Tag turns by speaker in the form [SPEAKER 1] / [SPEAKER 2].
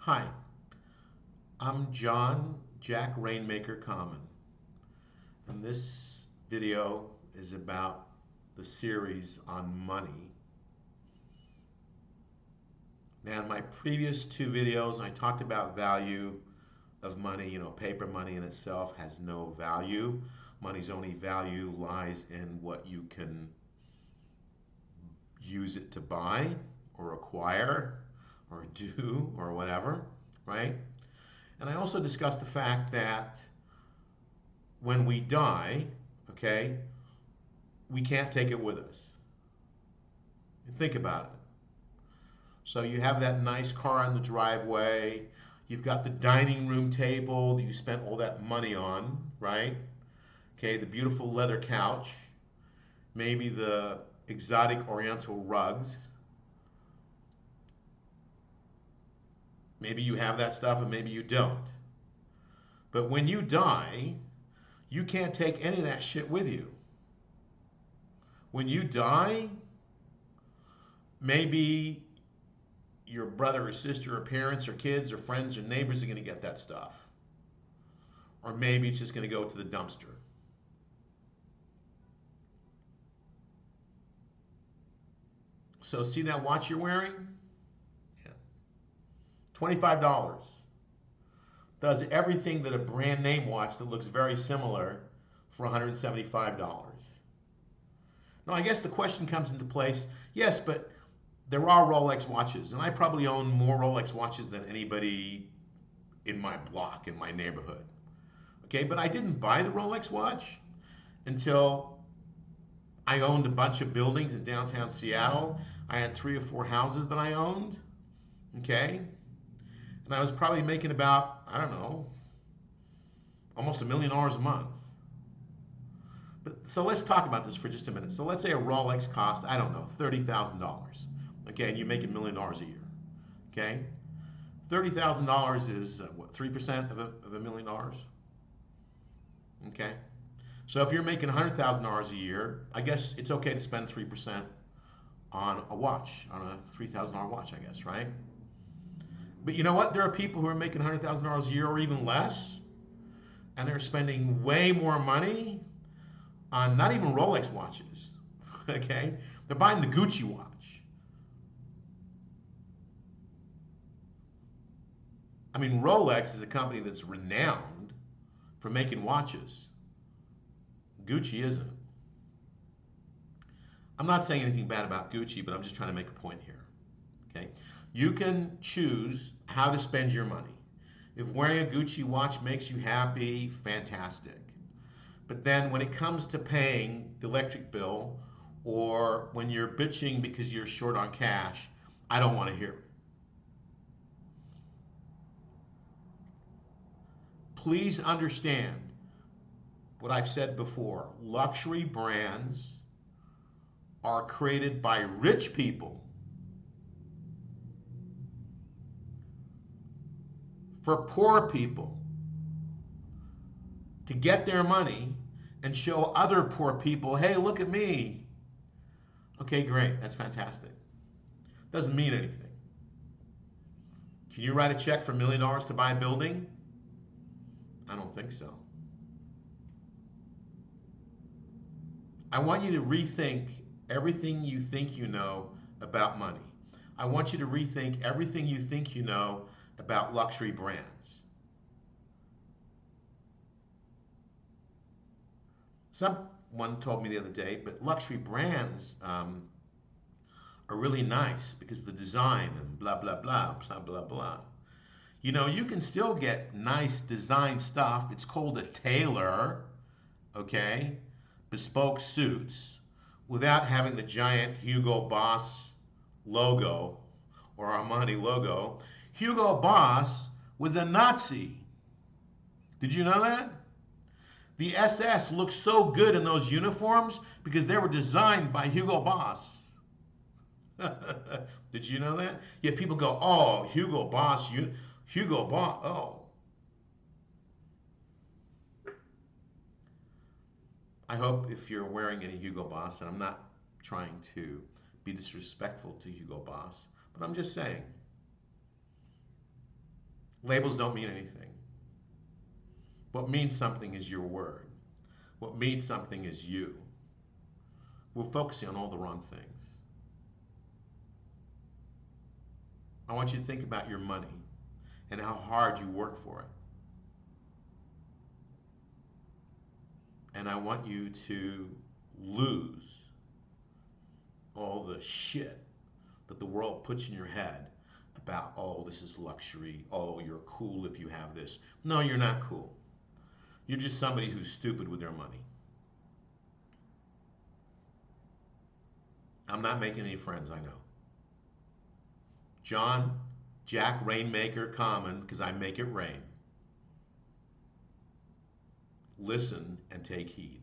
[SPEAKER 1] Hi, I'm John Jack Rainmaker Common, and this video is about the series on money. Now, in my previous two videos, I talked about value of money. Paper money in itself has no value. Money's only value lies in what you can use it to buy or acquire or do or whatever, right? And I also discussed the fact that when we die, okay, we can't take it with us. Think about it. So you have that nice car in the driveway. You've got the dining room table that you spent all that money on, right? Okay, the beautiful leather couch, maybe the exotic oriental rugs. Maybe you have that stuff and maybe you don't. But when you die, you can't take any of that shit with you. When you die, maybe your brother or sister or parents or kids or friends or neighbors are going to get that stuff. Or maybe it's just going to go to the dumpster. So see that watch you're wearing? Yeah. $25. Does everything that a brand name watch that looks very similar for $175. Now I guess the question comes into place, yes, but there are Rolex watches, and I probably own more Rolex watches than anybody in my block, in my neighborhood. Okay, but I didn't buy the Rolex watch until I owned a bunch of buildings in downtown Seattle. I had 3 or 4 houses that I owned. Okay, and I was probably making about, I don't know, almost $1 million a month. But so let's talk about this for just a minute. So let's say a Rolex cost, I don't know, $30,000. Okay, and you make $1 million a year. Okay, $30,000 is what, 3% of $1 million? Okay, so if you're making $100,000 a year, I guess it's okay to spend 3% on a watch, on a $3,000 watch, I guess, right? But you know what? There are people who are making $100,000 a year or even less, and they're spending way more money on not even Rolex watches. Okay, they're buying the Gucci watch. I mean, Rolex is a company that's renowned for making watches. Gucci isn't. I'm not saying anything bad about Gucci, but I'm just trying to make a point here. Okay? You can choose how to spend your money. If wearing a Gucci watch makes you happy, fantastic. But then when it comes to paying the electric bill or when you're bitching because you're short on cash, I don't want to hear it. Please understand what I've said before. Luxury brands are created by rich people for poor people to get their money and show other poor people, hey, look at me. Okay, great. That's fantastic. Doesn't mean anything. Can you write a check for $1 million to buy a building? I don't think so. I want you to rethink everything you think you know about money. I want you to rethink everything you think you know about luxury brands. Someone told me the other day, but luxury brands are really nice because of the design and blah, blah, blah, blah, blah, blah. You can still get nice design stuff. It's called a tailor, okay? Bespoke suits without having the giant Hugo Boss logo or Armani logo. Hugo Boss was a Nazi. Did you know that? The SS looked so good in those uniforms because they were designed by Hugo Boss. Did you know that? Yeah, people go, oh, Hugo Boss, Hugo Boss, oh. I hope if you're wearing any Hugo Boss, and I'm not trying to be disrespectful to Hugo Boss, but I'm just saying, Labels don't mean anything. What means something is your word. What means something is you. We're focusing on all the wrong things. I want you to think about your money and how hard you work for it. And I want you to lose all the shit that the world puts in your head about, oh, this is luxury. Oh, you're cool if you have this. No, you're not cool. You're just somebody who's stupid with their money. I'm not making any friends, I know. John, Jack, Rainmaker, common, because I make it rain. Listen and take heed.